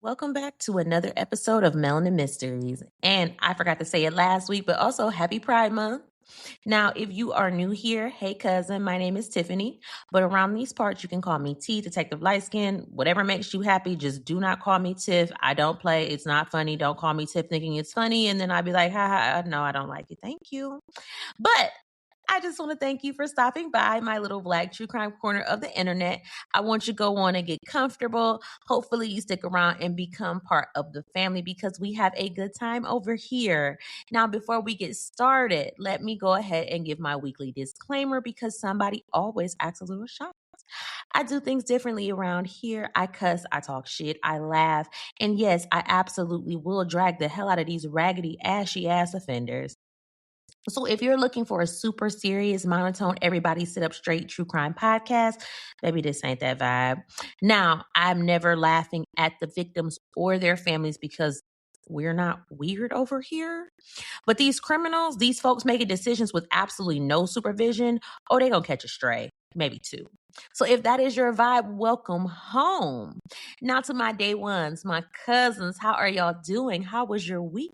Welcome back to another episode of Melanin Mysteries. And I forgot to say it last week, but also happy Pride Month. Now, if you are new here, hey cousin, my name is Tiffany. But around these parts, you can call me T, Detective Light Skin, whatever makes you happy. Just do not call me Tiff. I don't play. It's not funny. Don't call me Tiff thinking it's funny. And then I'd be like, ha, no, I don't like it. Thank you. But I just want to thank you for stopping by my little Black true crime corner of the internet. I want you to go on and get comfortable. Hopefully you stick around and become part of the family because we have a good time over here. Now, before we get started, let me go ahead and give my weekly disclaimer because somebody always acts a little shocked. I do things differently around here. I cuss, I talk shit, I laugh. And yes, I absolutely will drag the hell out of these raggedy, ashy ass offenders. So if you're looking for a super serious, monotone, everybody sit up straight true crime podcast, maybe this ain't that vibe. Now, I'm never laughing at the victims or their families because we're not weird over here. But these criminals, these folks making decisions with absolutely no supervision, oh, they gonna catch a stray, maybe two. So if that is your vibe, welcome home. Now to my day ones, my cousins, how are y'all doing? How was your week?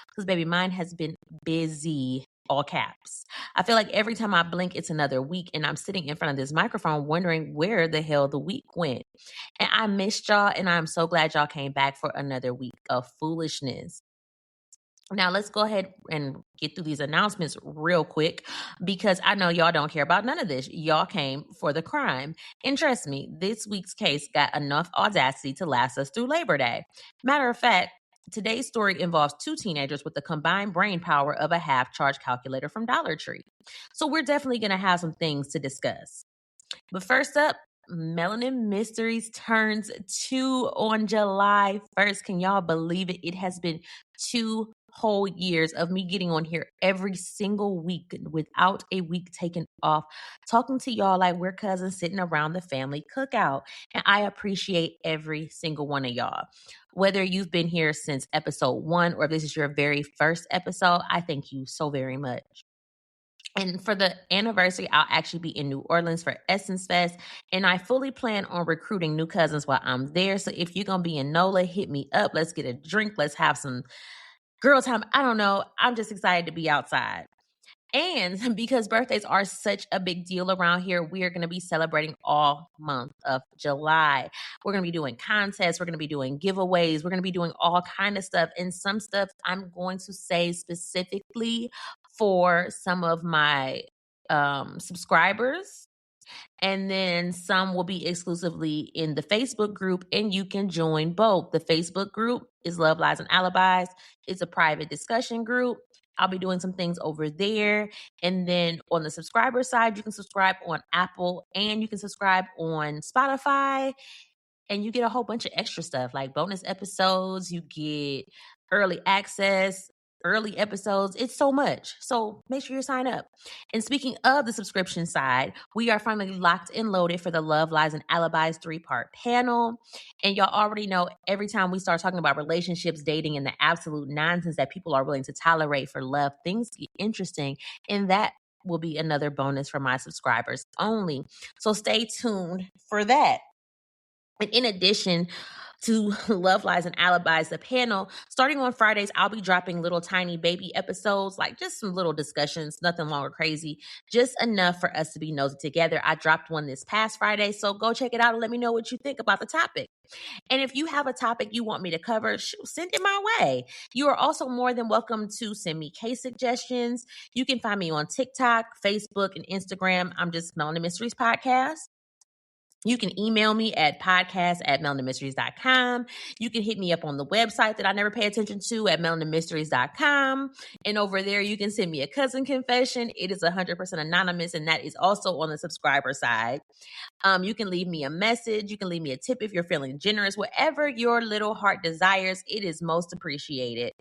Because baby, mine has been busy, all caps. I feel like every time I blink, it's another week, and I'm sitting in front of this microphone wondering where the hell the week went. And I missed y'all, and I'm so glad y'all came back for another week of foolishness. Now, let's go ahead and get through these announcements real quick because I know y'all don't care about none of this. Y'all came for the crime. And trust me, this week's case got enough audacity to last us through Labor Day. Matter of fact, today's story involves two teenagers with the combined brain power of a half-charge calculator from Dollar Tree. So we're definitely going to have some things to discuss. But first up, Melanin Mysteries turns 2 on July 1st. Can y'all believe it? It has been 2 whole years of me getting on here every single week without a week taken off, talking to y'all like we're cousins sitting around the family cookout. And I appreciate every single one of y'all. Whether you've been here since episode 1 or if this is your very first episode, I thank you so very much. And for the anniversary, I'll actually be in New Orleans for Essence Fest. And I fully plan on recruiting new cousins while I'm there. So if you're going to be in NOLA, hit me up. Let's get a drink. Let's have some girl time. I don't know. I'm just excited to be outside. And because birthdays are such a big deal around here, we are going to be celebrating all month of July. We're going to be doing contests. We're going to be doing giveaways. We're going to be doing all kind of stuff. And some stuff I'm going to say specifically for some of my subscribers. And then some will be exclusively in the Facebook group, and you can join both. The Facebook group is Love, Lies, and Alibis. It's a private discussion group. I'll be doing some things over there. And then on the subscriber side, you can subscribe on Apple and you can subscribe on Spotify. And you get a whole bunch of extra stuff like bonus episodes. You get early access, early episodes. It's so much. So make sure you sign up. And speaking of the subscription side, we are finally locked and loaded for the Love, Lies, and Alibis 3-part panel. And y'all already know every time we start talking about relationships, dating, and the absolute nonsense that people are willing to tolerate for love, things get interesting. And that will be another bonus for my subscribers only. So stay tuned for that. And in addition to Love, Lies, and Alibis, the panel, starting on Fridays, I'll be dropping little tiny baby episodes, like just some little discussions, nothing long or crazy, just enough for us to be nosy together. I dropped one this past Friday, so go check it out and let me know what you think about the topic. And if you have a topic you want me to cover, send it my way. You are also more than welcome to send me case suggestions. You can find me on TikTok, Facebook, and Instagram. I'm just Melanin Mysteries Podcast. You can email me at podcast@melaninmysteries.com. You can hit me up on the website that I never pay attention to at melaninmysteries.com. And over there, you can send me a cousin confession. It is 100% anonymous, and that is also on the subscriber side. You can leave me a message. You can leave me a tip if you're feeling generous. Whatever your little heart desires, it is most appreciated.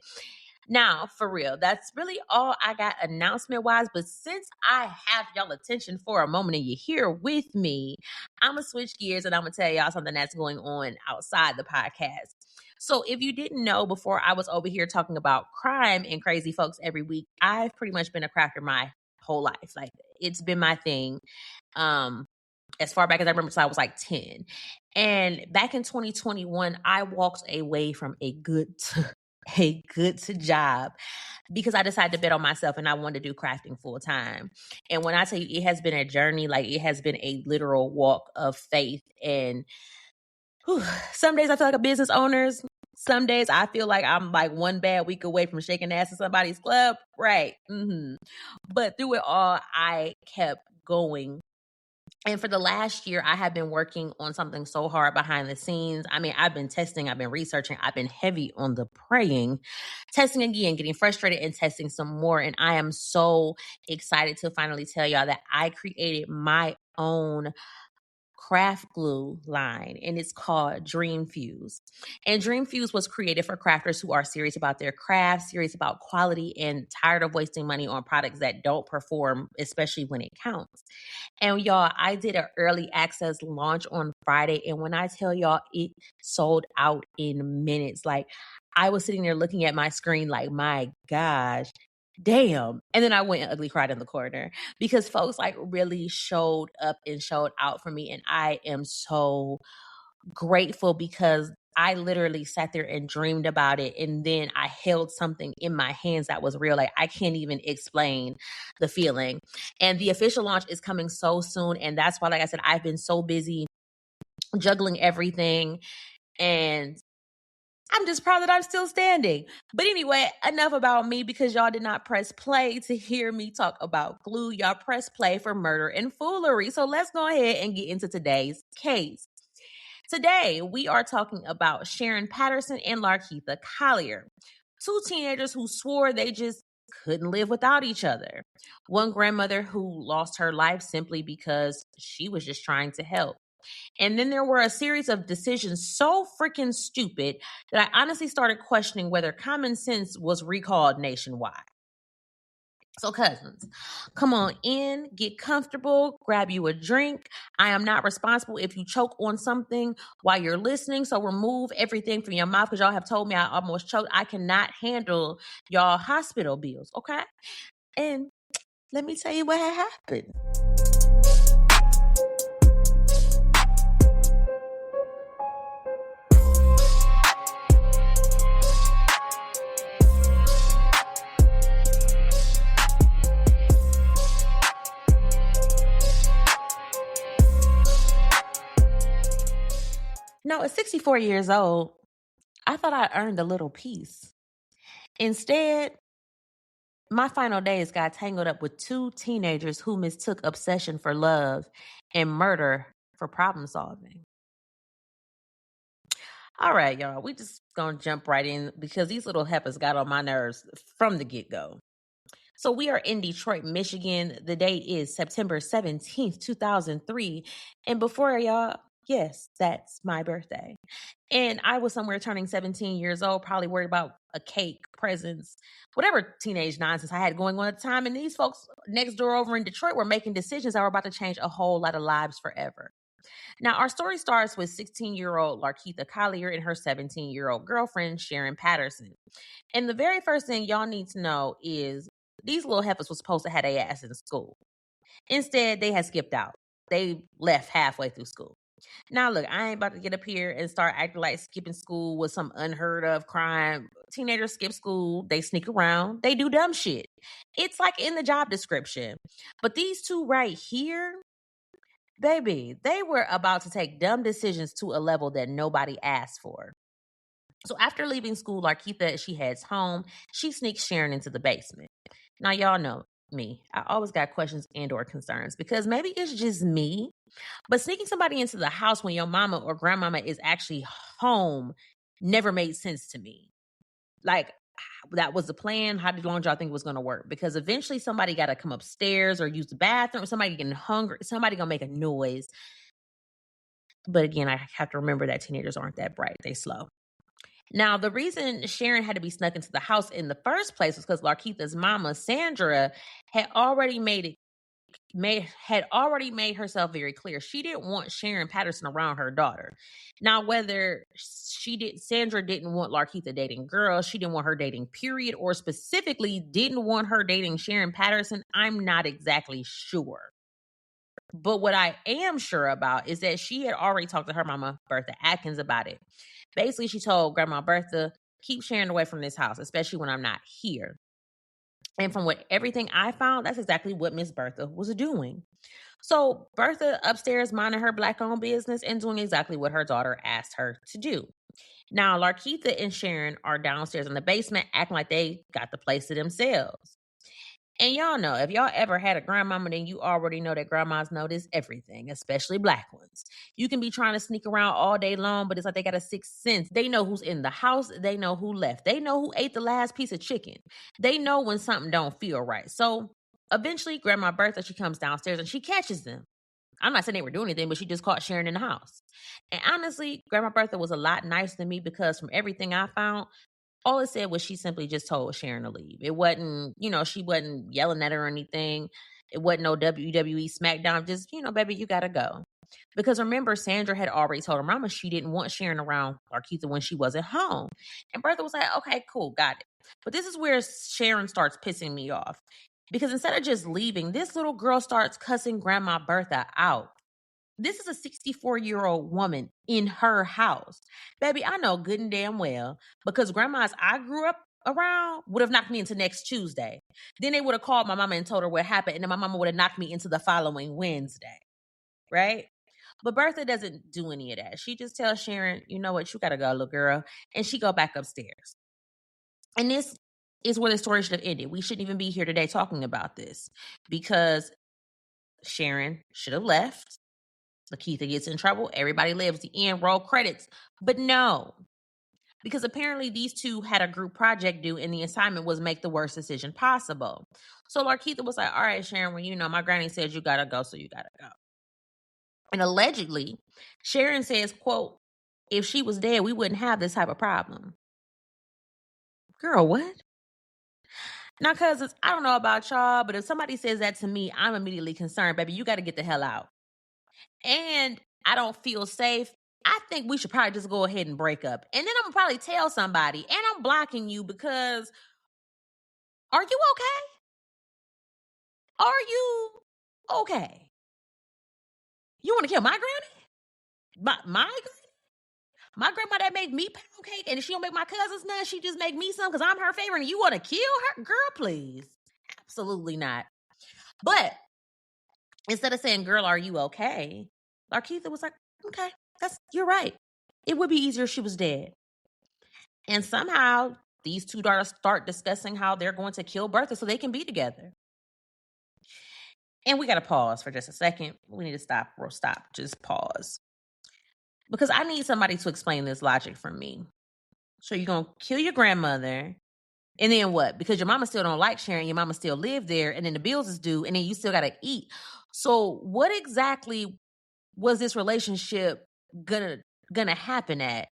Now, for real, that's really all I got announcement-wise. But since I have y'all attention for a moment and you're here with me, I'm going to switch gears and I'm going to tell y'all something that's going on outside the podcast. So if you didn't know, before I was over here talking about crime and crazy folks every week, I've pretty much been a crafter my whole life. Like, it's been my thing. As far back as I remember, since I was like 10. And back in 2021, I walked away from a good job because I decided to bet on myself and I wanted to do crafting full time. And when I tell you it has been a journey, like it has been a literal walk of faith. And whew, some days I feel like a business owner. Some days I feel like I'm like one bad week away from shaking ass in somebody's club. Right. But through it all, I kept going. And for the last year, I have been working on something so hard behind the scenes. I mean, I've been testing, I've been researching, I've been heavy on the praying, testing again, getting frustrated and testing some more. And I am so excited to finally tell y'all that I created my own craft glue line, and it's called Dream Fuse. And Dream Fuse was created for crafters who are serious about their craft, serious about quality, and tired of wasting money on products that don't perform, especially when it counts. And y'all, I did an early access launch on Friday, and when I tell y'all, it sold out in minutes. Like, I was sitting there looking at my screen like, my gosh, damn. And then I went and ugly cried in the corner because folks like really showed up and showed out for me. And I am so grateful because I literally sat there and dreamed about it. And then I held something in my hands that was real. Like, I can't even explain the feeling. And the official launch is coming so soon. And that's why, like I said, I've been so busy juggling everything. And I'm just proud that I'm still standing. But anyway, enough about me because y'all did not press play to hear me talk about glue. Y'all press play for murder and foolery. So let's go ahead and get into today's case. Today, we are talking about Sharon Patterson and Larketha Collier, two teenagers who swore they just couldn't live without each other. One grandmother who lost her life simply because she was just trying to help. And then there were a series of decisions so freaking stupid that I honestly started questioning whether common sense was recalled nationwide. So, cousins, come on in, get comfortable, grab you a drink. I am not responsible if you choke on something while you're listening. So, remove everything from your mouth because y'all have told me I almost choked. I cannot handle y'all hospital bills, okay? And let me tell you what had happened. No, at 64 years old, I thought I earned a little peace. Instead, my final days got tangled up with two teenagers who mistook obsession for love and murder for problem solving. All right, y'all, we just gonna jump right in because these little heifers got on my nerves from the get-go. So we are in Detroit, Michigan. The date is September 17th, 2003. And before y'all, yes, that's my birthday. And I was somewhere turning 17 years old, probably worried about a cake, presents, whatever teenage nonsense I had going on at the time. And these folks next door over in Detroit were making decisions that were about to change a whole lot of lives forever. Now, our story starts with 16-year-old Larketha Collier and her 17-year-old girlfriend, Sharon Patterson. And the very first thing y'all need to know is these little heifers was supposed to have their ass in school. Instead, they had skipped out. They left halfway through school. Now, look, I ain't about to get up here and start acting like skipping school was some unheard of crime. Teenagers skip school, they sneak around, they do dumb shit. It's like in the job description. But these two right here, baby, they were about to take dumb decisions to a level that nobody asked for. So after leaving school, Larketha, she heads home. She sneaks Sharon into the basement. Now, y'all know me. I always got questions and or concerns because maybe it's just me, but sneaking somebody into the house when your mama or grandmama is actually home never made sense to me. Like, that was the plan. How long y'all think it was going to work? Because eventually somebody got to come upstairs or use the bathroom. Somebody getting hungry. Somebody going to make a noise. But again, I have to remember that teenagers aren't that bright. They slow. Now, the reason Sharon had to be snuck into the house in the first place was because Larketha's mama, Sandra, had already made herself very clear. She didn't want Sharon Patterson around her daughter. Now, whether Sandra didn't want Larketha dating girls, she didn't want her dating period, or specifically didn't want her dating Sharon Patterson, I'm not exactly sure. But what I am sure about is that she had already talked to her mama, Bertha Atkins, about it. Basically, she told Grandma Bertha, keep Sharon away from this house, especially when I'm not here. And from everything I found, that's exactly what Miss Bertha was doing. So Bertha upstairs minding her Black-owned business and doing exactly what her daughter asked her to do. Now, Larketha and Sharon are downstairs in the basement acting like they got the place to themselves. And y'all know, if y'all ever had a grandmama, then you already know that grandmas notice everything, especially Black ones. You can be trying to sneak around all day long, but it's like they got a sixth sense. They know who's in the house. They know who left. They know who ate the last piece of chicken. They know when something don't feel right. So eventually, Grandma Bertha, she comes downstairs and she catches them. I'm not saying they were doing anything, but she just caught Sharon in the house. And honestly, Grandma Bertha was a lot nicer than me because from everything I found, all it said was she simply just told Sharon to leave. It wasn't, she wasn't yelling at her or anything. It wasn't no WWE SmackDown. Just, baby, you got to go. Because remember, Sandra had already told her mama she didn't want Sharon around Larketha when she wasn't home. And Bertha was like, okay, cool, got it. But this is where Sharon starts pissing me off. Because instead of just leaving, this little girl starts cussing Grandma Bertha out. This is a 64-year-old woman in her house. Baby, I know good and damn well because grandmas I grew up around would have knocked me into next Tuesday. Then they would have called my mama and told her what happened, and then my mama would have knocked me into the following Wednesday, right? But Bertha doesn't do any of that. She just tells Sharon, you know what, you got to go, little girl. And she go back upstairs. And this is where the story should have ended. We shouldn't even be here today talking about this because Sharon should have left. Larketha gets in trouble. Everybody lives. The end. Roll credits. But no, because apparently these two had a group project due, and the assignment was make the worst decision possible. So Larketha was like, "All right, Sharon, well, my granny said you gotta go, so you gotta go." And allegedly, Sharon says, "quote If she was dead, we wouldn't have this type of problem." Girl, what? Now, cousins, I don't know about y'all, but if somebody says that to me, I'm immediately concerned. Baby, you got to get the hell out. And I don't feel safe. I think we should probably just go ahead and break up. And then I'm gonna probably tell somebody, and I'm blocking you because are you okay? Are you okay? You want to kill my granny? My grandma that make me pound cake, and if she don't make my cousins none, she just make me some because I'm her favorite. And you want to kill her, girl? Please, absolutely not. But instead of saying, "Girl, are you okay?" Larketha was like, "Okay, you're right. It would be easier if she was dead." And somehow these two daughters start discussing how they're going to kill Bertha so they can be together. And we got to pause for just a second. We need to stop. Just pause. Because I need somebody to explain this logic for me. So you're going to kill your grandmother. And then what? Because your mama still don't like Sharon. Your mama still live there. And then the bills is due. And then you still got to eat. So what exactly was this relationship gonna happen at?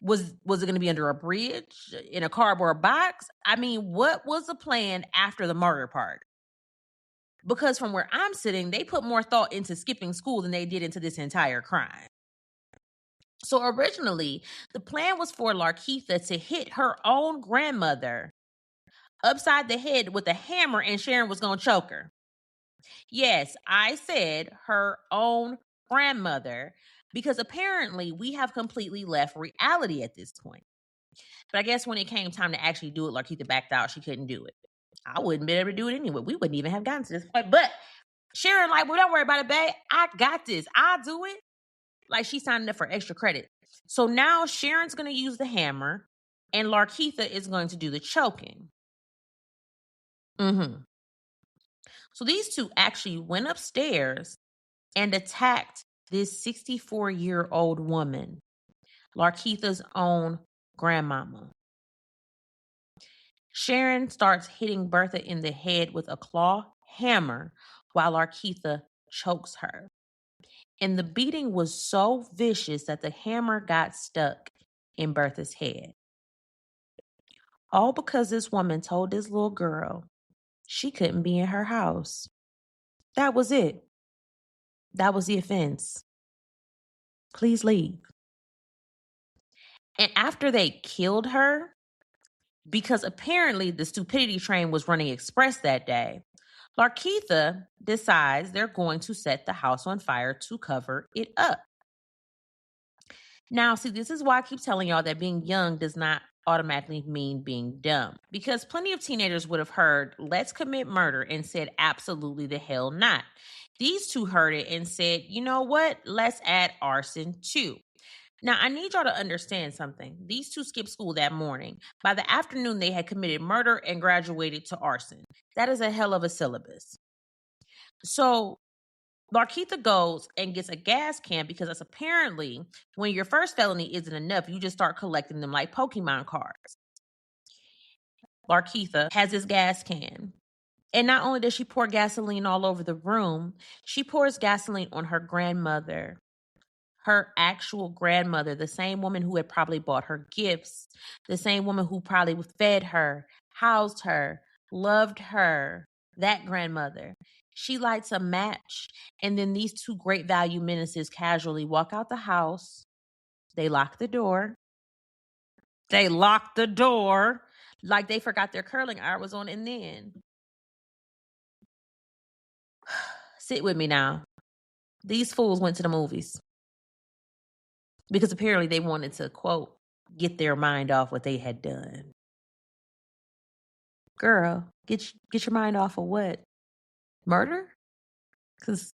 Was it going to be under a bridge, in a cardboard box? I mean, what was the plan after the murder part? Because from where I'm sitting, they put more thought into skipping school than they did into this entire crime. So originally, the plan was for Larketha to hit her own grandmother upside the head with a hammer, and Sharon was going to choke her. Yes, I said her own grandmother, because apparently we have completely left reality at this point. But I guess when it came time to actually do it, Larketha backed out. She couldn't do it. I wouldn't be able to do it anyway. We wouldn't even have gotten to this point. But Sharon, like, well, don't worry about it, babe. I got this. I'll do it. Like, she signed up for extra credit. So now Sharon's going to use the hammer, and Larketha is going to do the choking. So these two actually went upstairs and attacked this 64-year-old woman, Larketha's own grandmama. Sharon starts hitting Bertha in the head with a claw hammer while Larketha chokes her. And the beating was so vicious that the hammer got stuck in Bertha's head. All because this woman told this little girl she couldn't be in her house. That was it. That was the offense. Please leave. And after they killed her, because apparently the stupidity train was running express that day, Larketha decides they're going to set the house on fire to cover it up. Now, see, this is why I keep telling y'all that being young does not automatically mean being dumb. Because plenty of teenagers would have heard, let's commit murder, and said, absolutely the hell not. These two heard it and said, you know what? Let's add arson too. Now, I need y'all to understand something. These two skipped school that morning. By the afternoon, they had committed murder and graduated to arson. That is a hell of a syllabus. So Larketha goes and gets a gas can because that's apparently when your first felony isn't enough, you just start collecting them like Pokemon cards. Larketha has this gas can. And not only does she pour gasoline all over the room, she pours gasoline on her grandmother. Her actual grandmother, the same woman who had probably bought her gifts, the same woman who probably fed her, housed her, loved her, that grandmother. She lights a match, and then these two great value menaces casually walk out the house. They lock the door. They lock the door like they forgot their curling iron was on, and then sit with me now. These fools went to the movies because apparently they wanted to, quote, get their mind off what they had done. Girl, get your mind off of what? Murder? Because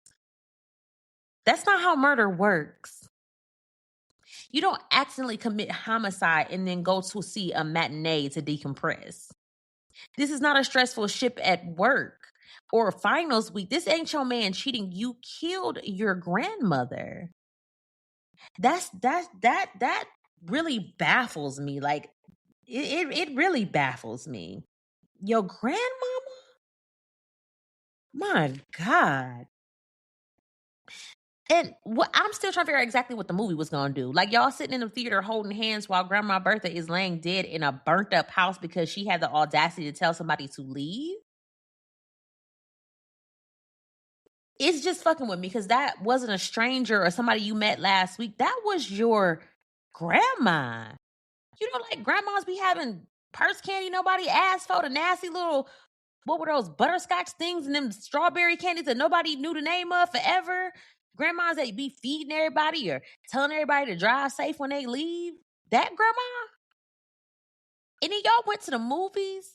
that's not how murder works. You don't accidentally commit homicide and then go to see a matinee to decompress. This is not a stressful shift at work or finals week. This ain't your man cheating. You killed your grandmother. That really baffles me. Like it really baffles me. Your grandmama? My God. And what I'm still trying to figure out exactly what the movie was gonna do. Like y'all sitting in the theater holding hands while Grandma Bertha is laying dead in a burnt up house because she had the audacity to tell somebody to leave. It's just fucking with me because that wasn't a stranger or somebody you met last week. That was your grandma. You know, like grandmas be having purse candy nobody asked for, the nasty little, what were those butterscotch things and them strawberry candies that nobody knew the name of forever? Grandmas that be feeding everybody or telling everybody to drive safe when they leave. That grandma? And then y'all went to the movies?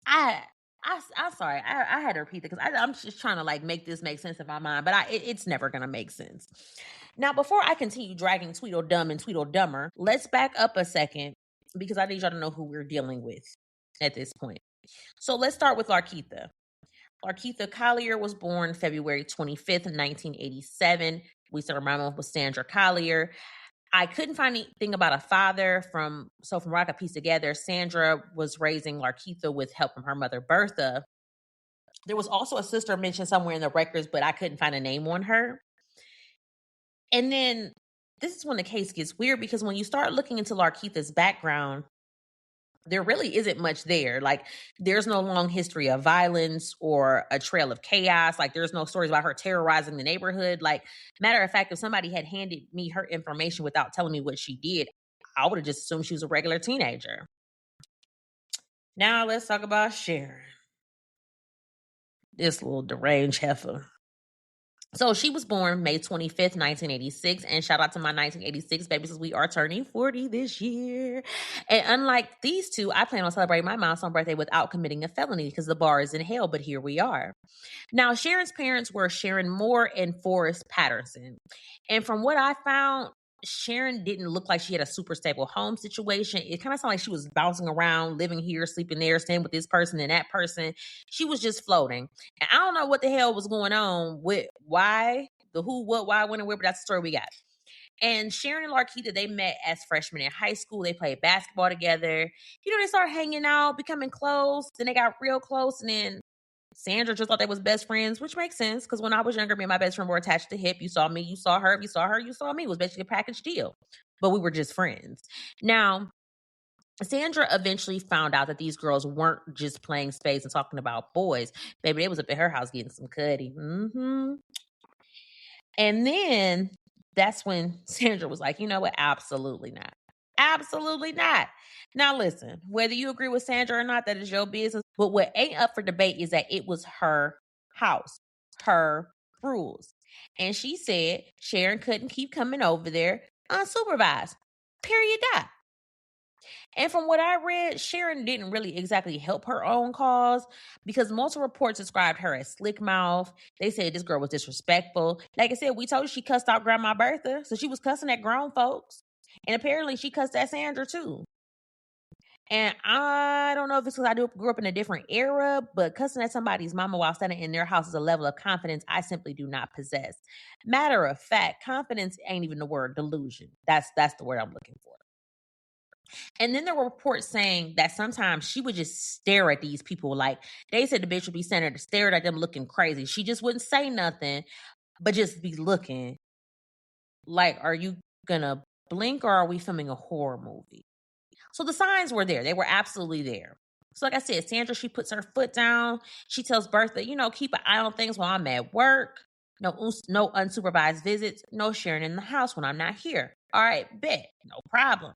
I'm sorry. I had to repeat that because I'm just trying to like make this make sense in my mind, but it's never gonna make sense. Now, before I continue dragging Tweedledum and Tweedledummer, let's back up a second because I need y'all to know who we're dealing with at this point. So let's start with Larketha. Larketha Collier was born February 25th, 1987. We said her mama was Sandra Collier. I couldn't find anything about a father from Rock a Piece Together, Sandra was raising Larketha with help from her mother, Bertha. There was also a sister mentioned somewhere in the records, but I couldn't find a name on her. And then this is when the case gets weird because when you start looking into Larketha's background, there really isn't much there. Like, there's no long history of violence or a trail of chaos. Like, there's no stories about her terrorizing the neighborhood. Like, matter of fact, if somebody had handed me her information without telling me what she did, I would have just assumed she was a regular teenager. Now, let's talk about Sharon. This little deranged heifer. So she was born May 25th, 1986. And shout out to my 1986 baby, since we are turning 40 this year. And unlike these two, I plan on celebrating my milestone birthday without committing a felony because the bar is in hell, but here we are. Now, Sharon's parents were Sharon Moore and Forrest Patterson. And from what I found, Sharon didn't look like she had a super stable home situation. It kind of sounded like she was bouncing around, living here, sleeping there, staying with this person and that person. She was just floating. And I don't know what the hell was going on with why, the who, what, why, when, and where, but that's the story we got. And Sharon and Larketa, they met as freshmen in high school. They played basketball together. You know, they started hanging out, becoming close. Then they got real close. And then Sandra just thought they was best friends, which makes sense because when I was younger, me and my best friend were attached to hip. You saw me, you saw her, you saw her, you saw me. It was basically a package deal, but we were just friends. Now, Sandra eventually found out that these girls weren't just playing space and talking about boys. Baby, they was up at her house getting some cutty. And then that's when Sandra was like, you know what? Absolutely not. Absolutely not. Now, listen, whether you agree with Sandra or not, that is your business. But what ain't up for debate is that it was her house, her rules. And she said Sharon couldn't keep coming over there unsupervised. Period. Dot. And from what I read, Sharon didn't really exactly help her own cause because multiple reports described her as slick mouth. They said this girl was disrespectful. Like I said, we told you she cussed out Grandma Bertha, so she was cussing at grown folks. And apparently she cussed at Sandra too. And I don't know if it's because I grew up in a different era, but cussing at somebody's mama while standing in their house is a level of confidence I simply do not possess. Matter of fact, confidence ain't even the word, delusion. That's the word I'm looking for. And then there were reports saying that sometimes she would just stare at these people. Like they said the bitch would be standing there staring at them looking crazy. She just wouldn't say nothing, but just be looking. Like, are you gonna blink or are we filming a horror movie? So the signs were there. They were absolutely there. So like I said, Sandra, she puts her foot down. She tells Bertha, keep an eye on things while I'm at work. No unsupervised visits. No sharing in the house when I'm not here. All right, bet. No problem.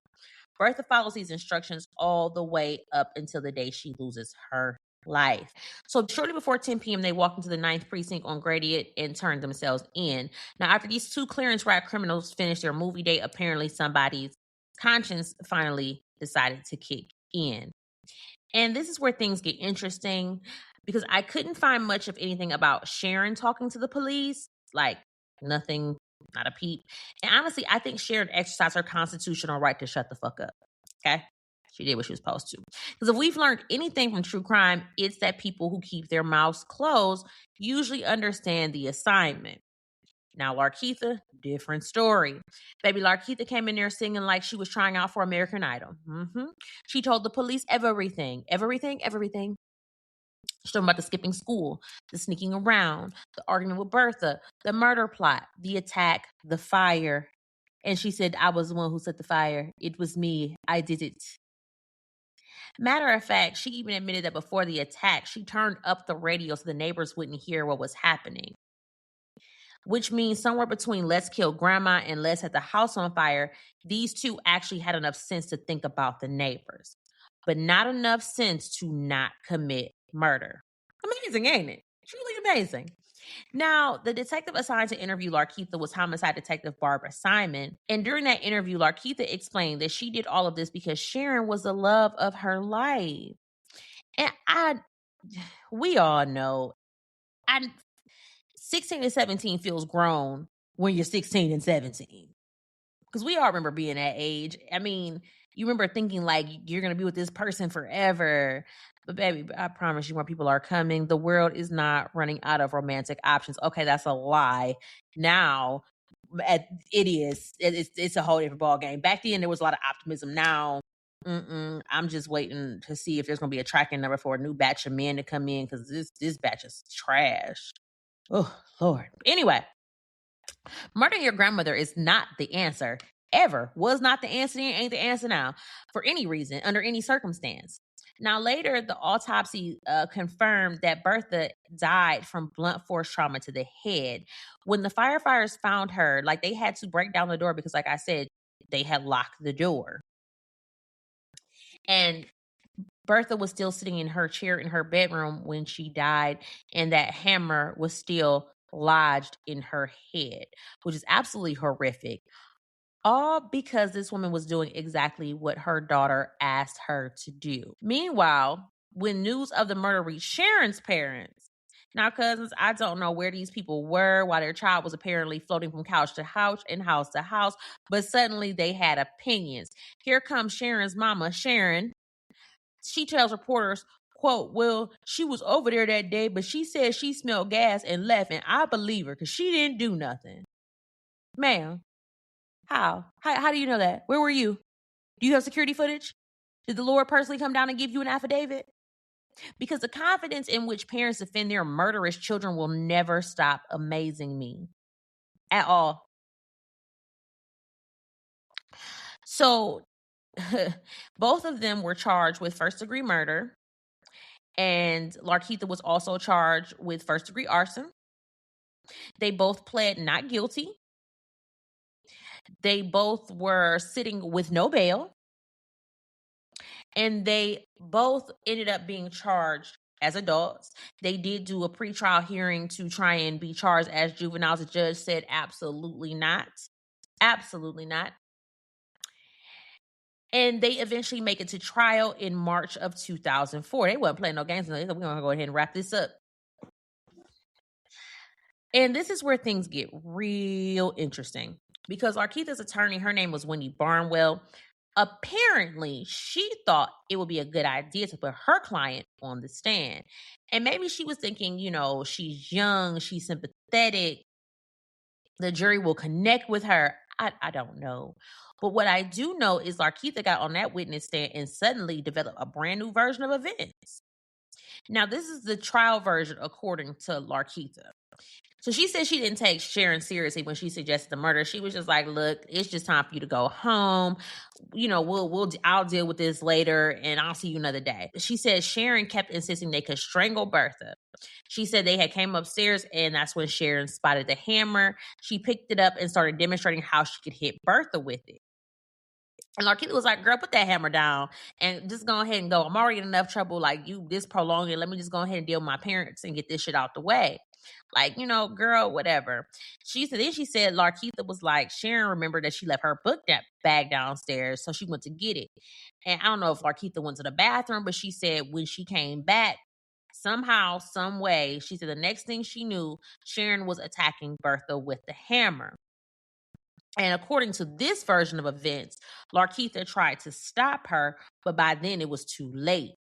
Bertha follows these instructions all the way up until the day she loses her life. So shortly before 10 p.m., they walk into the 9th precinct on Gradiot and turn themselves in. Now, after these two clearance ride criminals finish their movie date, apparently somebody's conscience finally decided to kick in. And this is where things get interesting because I couldn't find much of anything about Sharon talking to the police, like nothing, not a peep. And honestly, I think Sharon exercised her constitutional right to shut the fuck up. Okay? She did what she was supposed to. Because if we've learned anything from true crime, it's that people who keep their mouths closed usually understand the assignment. Now, Larketha, different story. Baby Larketha came in there singing like she was trying out for American Idol. She told the police everything. She's talking about the skipping school, the sneaking around, the argument with Bertha, the murder plot, the attack, the fire. And she said, I was the one who set the fire. It was me. I did it. Matter of fact, she even admitted that before the attack, she turned up the radio so the neighbors wouldn't hear what was happening. Which means somewhere between let's kill grandma and let's set the house on fire, these two actually had enough sense to think about the neighbors, but not enough sense to not commit murder. Amazing, ain't it? Truly amazing. Now, the detective assigned to interview Larketha was homicide detective Barbara Simon. And during that interview, Larketha explained that she did all of this because Sharon was the love of her life. And we all know, 16 and 17 feels grown when you're 16 and 17. Because we all remember being that age. I mean, you remember thinking like you're going to be with this person forever. But baby, I promise you more people are coming. The world is not running out of romantic options. Okay, that's a lie. Now, it is. It's a whole different ball game. Back then, there was a lot of optimism. Now, I'm just waiting to see if there's going to be a tracking number for a new batch of men to come in because this batch is trash. Oh, Lord. Anyway, murdering your grandmother is not the answer. Ever. Was not the answer, ain't the answer now. For any reason, under any circumstance. Now, later, the autopsy confirmed that Bertha died from blunt force trauma to the head. When the firefighters found her, like they had to break down the door because, like I said, they had locked the door. And Bertha was still sitting in her chair in her bedroom when she died, and that hammer was still lodged in her head, which is absolutely horrific. All because this woman was doing exactly what her daughter asked her to do. Meanwhile, when news of the murder reached Sharon's parents, now, cousins, I don't know where these people were while their child was apparently floating from couch to couch and house to house, but suddenly they had opinions. Here comes Sharon's mama, Sharon. She tells reporters, quote, well, she was over there that day, but she said she smelled gas and left, and I believe her because she didn't do nothing. Ma'am, how? How do you know that? Where were you? Do you have security footage? Did the Lord personally come down and give you an affidavit? Because the confidence in which parents defend their murderous children will never stop amazing me at all. So both of them were charged with first-degree murder, and Larketha was also charged with first-degree arson. They both pled not guilty. They both were sitting with no bail, and they both ended up being charged as adults. They did do a pretrial hearing to try and be charged as juveniles. The judge said absolutely not. Absolutely not. And they eventually make it to trial in March of 2004. They wasn't playing no games. They said, we're going to go ahead and wrap this up. And this is where things get real interesting, because Larketha's attorney, her name was Wendy Barnwell. Apparently, she thought it would be a good idea to put her client on the stand. And maybe she was thinking, she's young, she's sympathetic, the jury will connect with her. I don't know. But what I do know is Larketha got on that witness stand and suddenly developed a brand new version of events. Now, this is the trial version according to Larketha. So she said she didn't take Sharon seriously when she suggested the murder. She was just like, look, it's just time for you to go home. I'll deal with this later and I'll see you another day. She said Sharon kept insisting they could strangle Bertha. She said they had came upstairs and that's when Sharon spotted the hammer. She picked it up and started demonstrating how she could hit Bertha with it. And Larketa was like, girl, put that hammer down and just go ahead and go. I'm already in enough trouble. Like, you this prolonging. Let me just go ahead and deal with my parents and get this shit out the way. Like, girl, whatever. She said Larketa was like, Sharon remembered that she left her book bag downstairs, so she went to get it. And I don't know if Larketa went to the bathroom, but she said when she came back, somehow, some way, she said the next thing she knew, Sharon was attacking Bertha with the hammer. And according to this version of events, Larketha tried to stop her, but by then it was too late.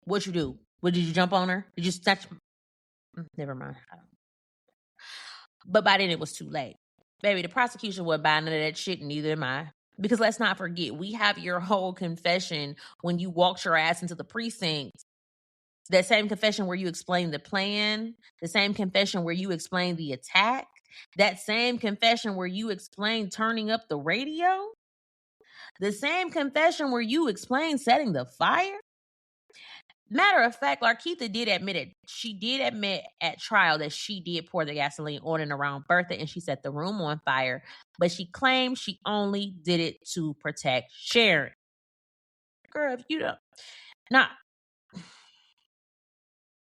What'd you do? Did you jump on her? Did you snatch? Never mind. But by then it was too late. Baby, the prosecution wasn't buying none of that shit, neither am I. Because let's not forget, we have your whole confession when you walked your ass into the precinct. That same confession where you explained the plan, the same confession where you explained the attack, that same confession where you explained turning up the radio, the same confession where you explained setting the fire. Matter of fact, Larketha did admit it. She did admit at trial that she did pour the gasoline on and around Bertha and she set the room on fire, but she claimed she only did it to protect Sharon. Girl, if you don't. Now,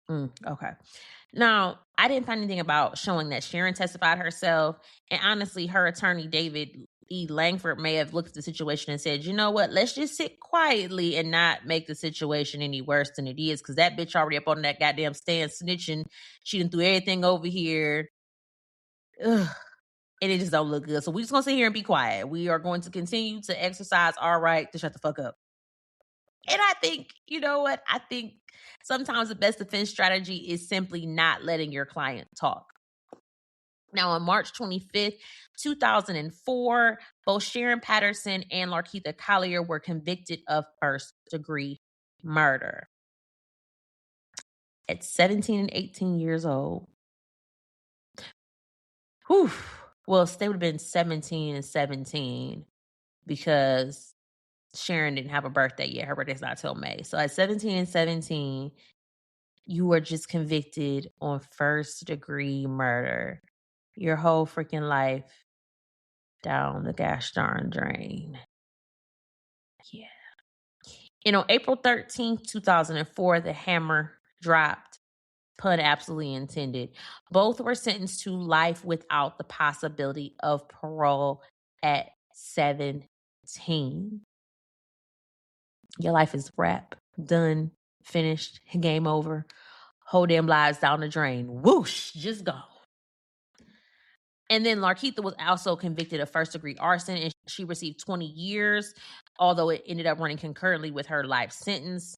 okay. Now, I didn't find anything about showing that Sharon testified herself. And honestly, her attorney, David E. Langford, may have looked at the situation and said, you know what, let's just sit quietly and not make the situation any worse than it is. Because that bitch already up on that goddamn stand snitching. She done threw everything over here. Ugh. And it just don't look good. So we're just going to sit here and be quiet. We are going to continue to exercise our right to shut the fuck up. And I think, you know what? I think sometimes the best defense strategy is simply not letting your client talk. Now, on March 25th, 2004, both Sharon Patterson and Larketha Collier were convicted of first-degree murder. At 17 and 18 years old. Whew. Well, they would have been 17 and 17 because Sharon didn't have a birthday yet. Her birthday's not till May. So at 17 and 17, you were just convicted on first-degree murder. Your whole freaking life down the gosh darn drain. Yeah. And on April 13th, 2004, the hammer dropped. Pun absolutely intended. Both were sentenced to life without the possibility of parole at 17. Your life is wrapped, done, finished, game over. Whole damn lives down the drain. Whoosh, just gone. And then Larketha was also convicted of first-degree arson, and she received 20 years, although it ended up running concurrently with her life sentence.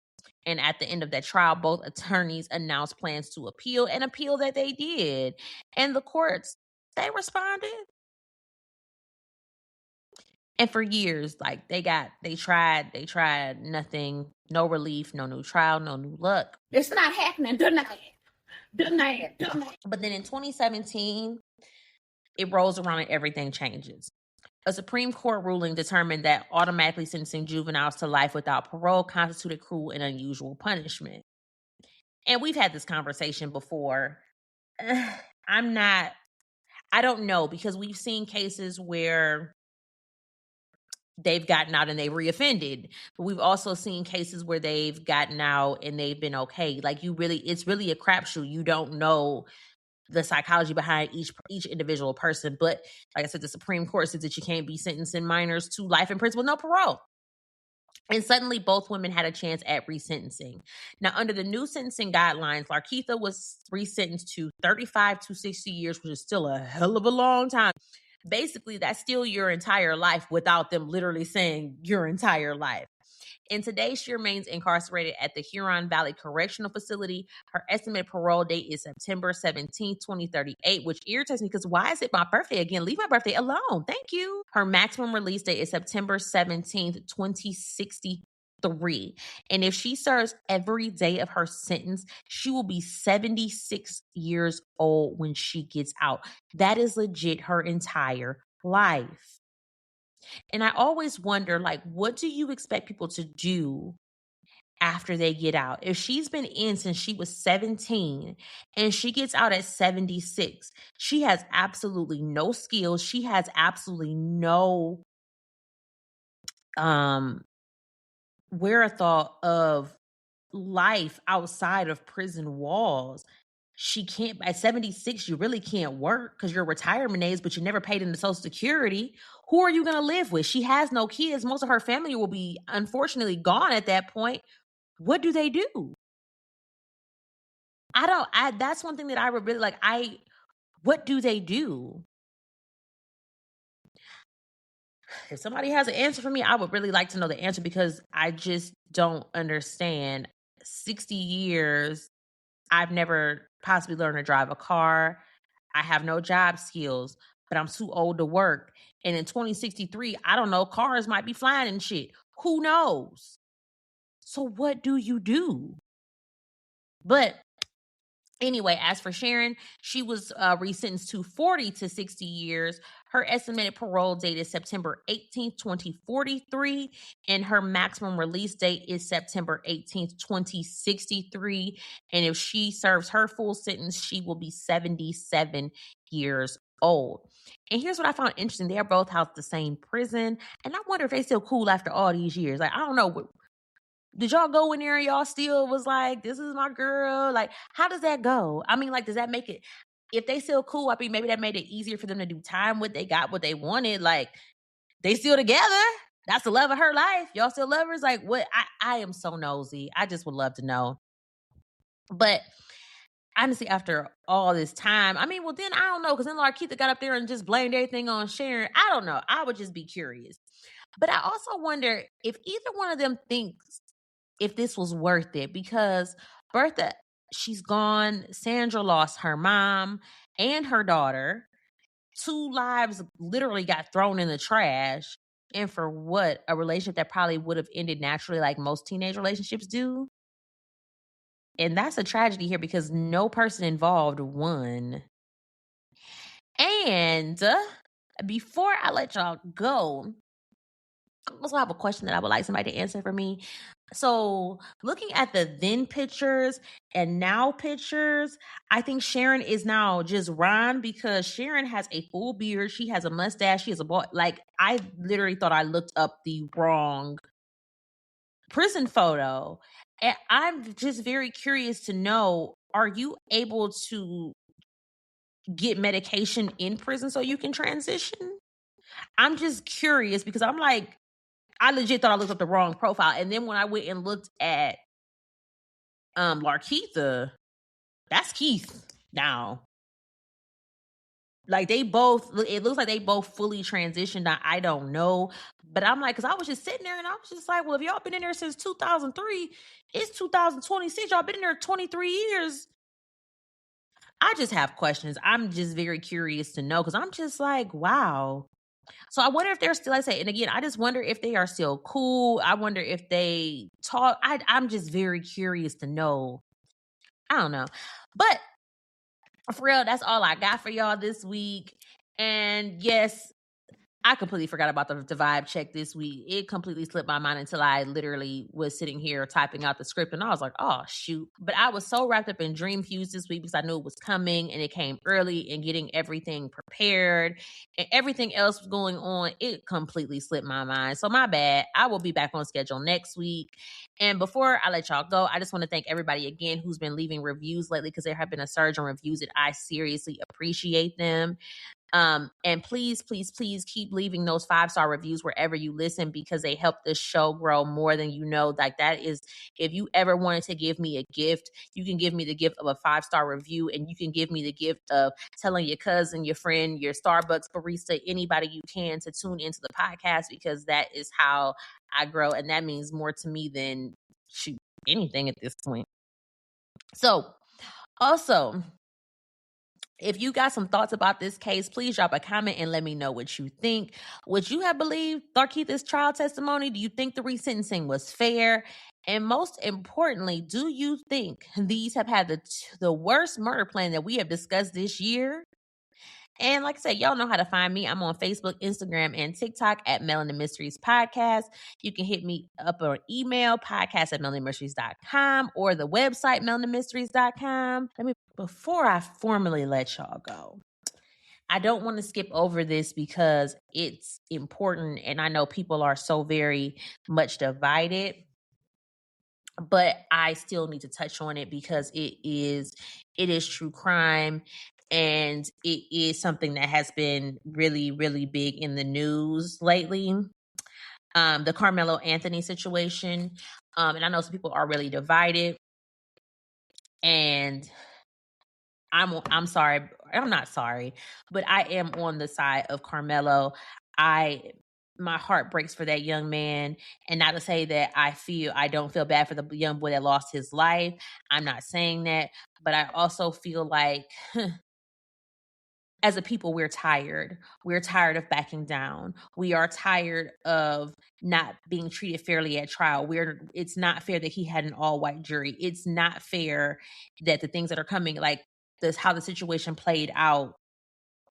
And at the end of that trial, both attorneys announced plans to appeal that they did. And the courts, they responded. And for years, like they tried nothing, no relief, no new trial, no new luck. It's not happening. Deny it. But then in 2017, it rolls around and everything changes. A Supreme Court ruling determined that automatically sentencing juveniles to life without parole constituted cruel and unusual punishment. And we've had this conversation before. I don't know, because we've seen cases where they've gotten out and they reoffended. But we've also seen cases where they've gotten out and they've been okay. Like it's really a crapshoot. You don't know the psychology behind each individual person. But like I said, the Supreme Court says that you can't be sentencing minors to life in prison with no parole. And suddenly both women had a chance at resentencing. Now, under the new sentencing guidelines, Larketha was resentenced to 35 to 60 years, which is still a hell of a long time. Basically, that's still your entire life without them literally saying your entire life. And today, she remains incarcerated at the Huron Valley Correctional Facility. Her estimated parole date is September 17, 2038, which irritates me because why is it my birthday again? Leave my birthday alone. Thank you. Her maximum release date is September 17th, 2063. And if she serves every day of her sentence, she will be 76 years old when she gets out. That is legit her entire life. And I always wonder, like, what do you expect people to do after they get out? If she's been in since she was 17 and she gets out at 76, she has absolutely no skills. She has absolutely no wherewithal of life outside of prison walls. She can't, at 76, you really can't work because your retirement age, but you never paid into Social Security. Who are you going to live with? She has no kids. Most of her family will be unfortunately gone at that point. What do they do? That's one thing that I would really like. What do they do? If somebody has an answer for me, I would really like to know the answer because I just don't understand. 60 years, I've never possibly learned to drive a car. I have no job skills, but I'm too old to work. And in 2063, I don't know, cars might be flying and shit. Who knows? So what do you do? But anyway, as for Sharon, she was resentenced to 40 to 60 years. Her estimated parole date is September 18th, 2043, and her maximum release date is September 18th, 2063. And if she serves her full sentence, she will be 77 years old. And here's what I found interesting. They're both housed the same prison. And I wonder if they still cool after all these years. Like, I don't know. Did y'all go in there and y'all still was like, this is my girl? Like, how does that go? I mean, like, does that make it, if they still cool, I mean, maybe that made it easier for them to do time with, they got what they wanted. Like, they still together. That's the love of her life. Y'all still lovers? Like, what? I am so nosy. I just would love to know. But honestly, after all this time, I mean, well, then I don't know, because then Larketa got up there and just blamed everything on Sharon. I don't know. I would just be curious. But I also wonder if either one of them thinks if this was worth it, because Bertha, she's gone. Sandra lost her mom and her daughter. 2 lives literally got thrown in the trash. And for what? A relationship that probably would have ended naturally like most teenage relationships do. And that's a tragedy here because no person involved won. And before I let y'all go, I also have a question that I would like somebody to answer for me. So, looking at the then pictures and now pictures, I think Sharon is now just Ron, because Sharon has a full beard. She has a mustache. She has a bald. Like, I literally thought I looked up the wrong prison photo. And I'm just very curious to know, are you able to get medication in prison so you can transition? I'm just curious because I'm like, I legit thought I looked up the wrong profile. And then when I went and looked at Larketha, that's Keith now. Like, they both, it looks like they both fully transitioned. I don't know. But I'm like, because I was just sitting there and I was just like, well, if y'all been in there since 2003, it's 2026. Y'all been in there 23 years. I just have questions. I'm just very curious to know, because I'm just like, wow. So I wonder if they're still, I say, and again, I just wonder if they are still cool. I wonder if they talk. I'm just very curious to know. I don't know. But for real, that's all I got for y'all this week. And yes, I completely forgot about the vibe check this week. It completely slipped my mind until I literally was sitting here typing out the script, and I was like, oh, shoot. But I was so wrapped up in Dream Fuse this week because I knew it was coming, and it came early, and getting everything prepared and everything else was going on. It completely slipped my mind. So my bad. I will be back on schedule next week. And before I let y'all go, I just want to thank everybody again who's been leaving reviews lately, because there have been a surge on reviews, and I seriously appreciate them. And please, please, please keep leaving those 5-star reviews wherever you listen, because they help this show grow more than you know. Like, that is, if you ever wanted to give me a gift, you can give me the gift of a 5-star review, and you can give me the gift of telling your cousin, your friend, your Starbucks barista, anybody you can, to tune into the podcast, because that is how I grow. And that means more to me than anything at this point. So also, if you got some thoughts about this case, please drop a comment and let me know what you think. Would you have believed Larketha's trial testimony? Do you think the resentencing was fair? And most importantly, do you think these have had the worst murder plan that we have discussed this year? And like I said, y'all know how to find me. I'm on Facebook, Instagram, and TikTok at Melanin Mysteries Podcast. You can hit me up on email, podcast@melaninmysteries.com, or the website, melaninmysteries.com. Before I formally let y'all go, I don't want to skip over this because it's important, and I know people are so very much divided, but I still need to touch on it because it is true crime, and it is something that has been really, really big in the news lately. The Carmelo Anthony situation. And I know some people are really divided, and I'm sorry. I'm not sorry, but I am on the side of Carmelo. My heart breaks for that young man, and not to say that I don't feel bad for the young boy that lost his life. I'm not saying that, but I also feel like as a people, we're tired. We're tired of backing down. We are tired of not being treated fairly at trial. It's not fair that he had an all-white jury. It's not fair that the things that are coming, like this, how the situation played out,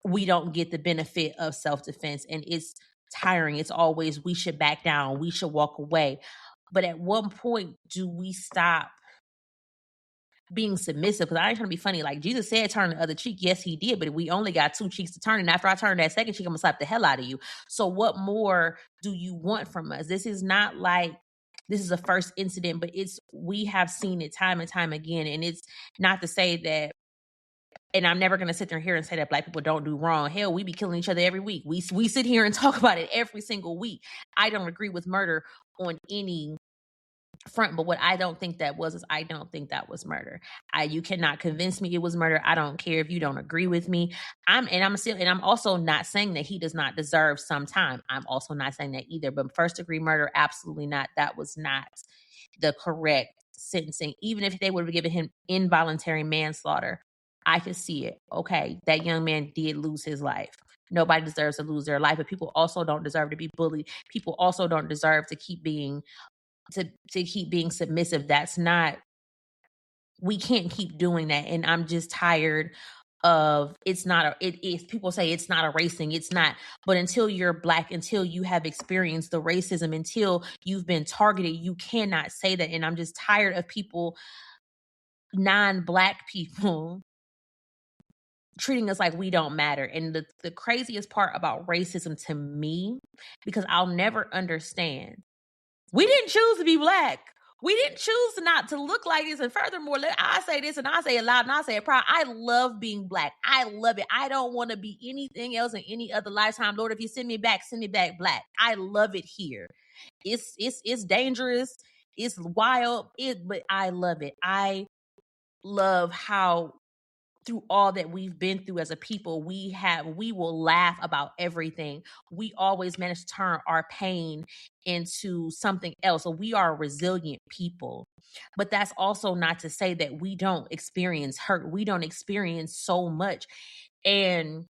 we don't get the benefit of self-defense. And it's tiring. It's always, we should back down. We should walk away. But at one point, do we stop being submissive? Because I ain't trying to be funny. Like, Jesus said, turn the other cheek. Yes, he did. But we only got 2 cheeks to turn. And after I turn that second cheek, I'm going to slap the hell out of you. So what more do you want from us? This is not like this is a first incident, but we have seen it time and time again. And it's not to say that, and I'm never going to sit there here and say that Black people don't do wrong. Hell, we be killing each other every week. We sit here and talk about it every single week. I don't agree with murder on any front, but what I don't think that was is I don't think that was murder. You cannot convince me it was murder. I don't care if you don't agree with me. I'm also not saying that he does not deserve some time. I'm also not saying that either. But first degree murder, absolutely not. That was not the correct sentencing. Even if they would have given him involuntary manslaughter, I could see it. Okay, that young man did lose his life. Nobody deserves to lose their life, but people also don't deserve to be bullied. People also don't deserve to keep being submissive. That's not, we can't keep doing that. And I'm just tired of, people say it's not erasing, it's not, but until you're Black, until you have experienced the racism, until you've been targeted, you cannot say that. And I'm just tired of people, non-Black people, treating us like we don't matter. And the craziest part about racism to me, because I'll never understand, we didn't choose to be Black. We didn't choose not to look like this. And furthermore, I say this and I say it loud and I say it proud. I love being Black. I love it. I don't want to be anything else in any other lifetime. Lord, if you send me back Black. I love it here. It's dangerous. It's wild. But I love it. I love how through all that we've been through as a people, we will laugh about everything. We always manage to turn our pain into something else. So we are a resilient people. But that's also not to say that we don't experience hurt. We don't experience so much. And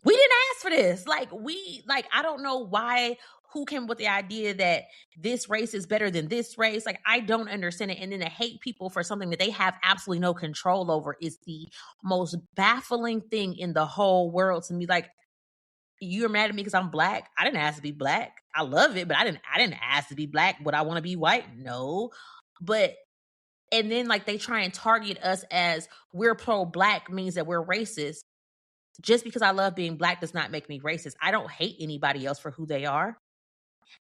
we didn't ask for this. I don't know why, who came with the idea that this race is better than this race. Like, I don't understand it. And then to hate people for something that they have absolutely no control over is the most baffling thing in the whole world to me. Like, you're mad at me because I'm black. I didn't ask to be black. I love it, but I didn't ask to be black. Would I want to be white? No. But and then like they try and target us as we're pro-black means that we're racist. Just because I love being black does not make me racist. I don't hate anybody else for who they are.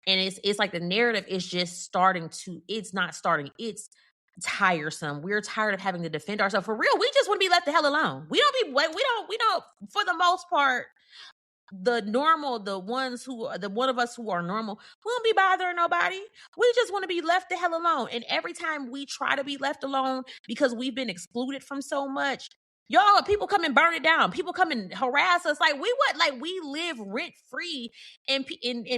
And it's like the narrative is just starting to, it's not starting, it's tiresome. We're tired of having to defend ourselves. For real, we just want to be left the hell alone. We don't, for the most part, the normal, the one of us who are normal, we don't be bothering nobody. We just want to be left the hell alone. And every time we try to be left alone because we've been excluded from so much, y'all, people come and burn it down. People come and harass us. Like we live rent free in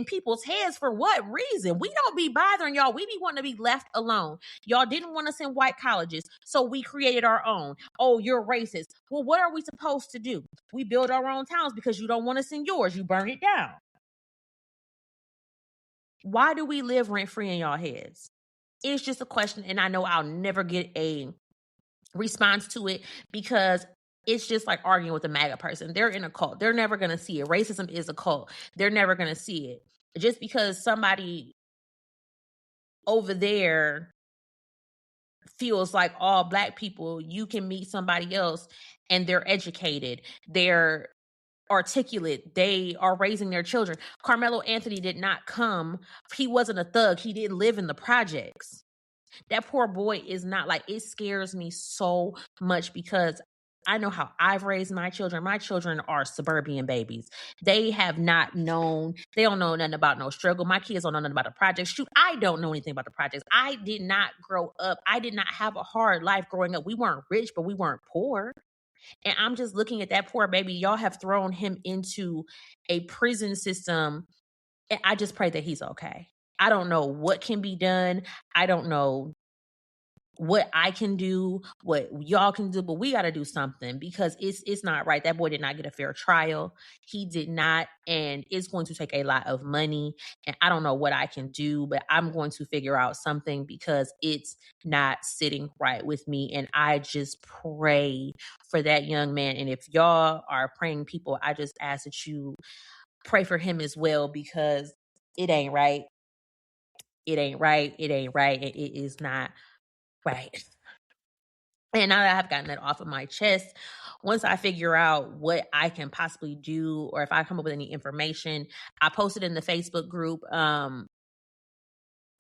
people's heads. For what reason? We don't be bothering y'all. We be wanting to be left alone. Y'all didn't want us in white colleges, so we created our own. Oh, you're racist. Well, what are we supposed to do? We build our own towns because you don't want us in yours. You burn it down. Why do we live rent free in y'all heads? It's just a question, and I know I'll never get a response to it because it's just like arguing with a MAGA person. They're in a cult. They're never going to see it. Racism is a cult. They're never going to see it. Just because somebody over there feels like all black people, you can meet somebody else and they're educated, they're articulate, they are raising their children. Carmelo Anthony did not come. He wasn't a thug. He didn't live in the projects. That poor boy is not like, it scares me so much because I know how I've raised my children. My children are suburban babies. They have not known, they don't know nothing about no struggle. My kids don't know nothing about the projects. Shoot, I don't know anything about the projects. I did not grow up. I did not have a hard life growing up. We weren't rich, but we weren't poor. And I'm just looking at that poor baby. Y'all have thrown him into a prison system. And I just pray that he's okay. I don't know what can be done. I don't know what I can do, what y'all can do, but we got to do something because it's not right. That boy did not get a fair trial. He did not, and it's going to take a lot of money. And I don't know what I can do, but I'm going to figure out something because it's not sitting right with me. And I just pray for that young man. And if y'all are praying people, I just ask that you pray for him as well because it ain't right. It ain't right. It ain't right. And it is not right. And now that I've gotten that off of my chest, once I figure out what I can possibly do, or if I come up with any information, I posted in the Facebook group.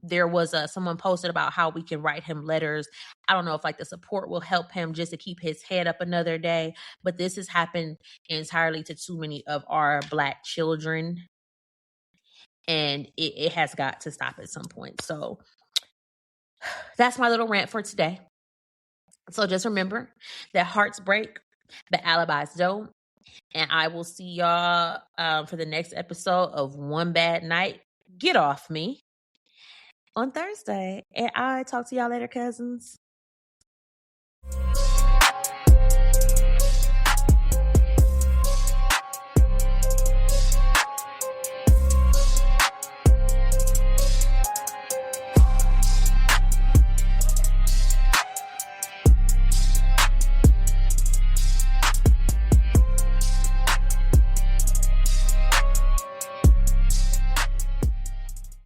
There was someone posted about how we can write him letters. I don't know if like the support will help him just to keep his head up another day, but this has happened entirely to too many of our Black children, and it has got to stop at some point. So that's my little rant for today. So just remember that hearts break, but alibis don't. And I will see y'all for the next episode of One Bad Night. Get Off Me on Thursday. And I talk to y'all later, cousins.